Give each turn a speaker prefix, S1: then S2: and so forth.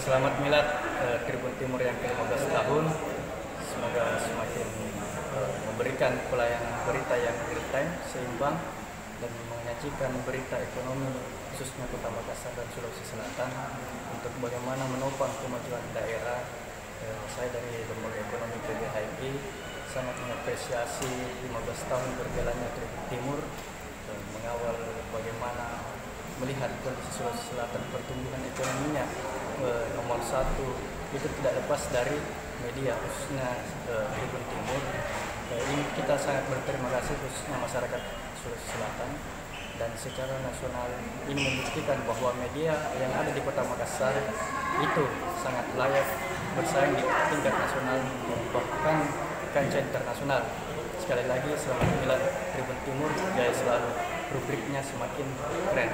S1: Selamat Milad Tribun Timur yang ke-15 tahun. Semoga semakin memberikan pelayanan berita yang real time, seimbang, dan menyajikan berita ekonomi khususnya Kota Makassar dan Sulawesi Selatan untuk bagaimana menopang kemajuan daerah. Saya dari Lembaga Ekonomi PBHI sangat mengapresiasi 15 tahun berjalannya Tribun Timur, mengawal bagaimana melihat kondisi Sulawesi Selatan, pertumbuhan ekonominya. Nomor satu itu tidak lepas dari media, khususnya Tribun Timur. Ini kita sangat berterima kasih khususnya masyarakat Sulawesi Selatan, dan secara nasional ini membuktikan bahwa media yang ada di Kota Makassar itu sangat layak bersaing di tingkat nasional bahkan kancah internasional. Sekali lagi selamat Milad Tribun Timur, jaya selalu, rubriknya semakin keren.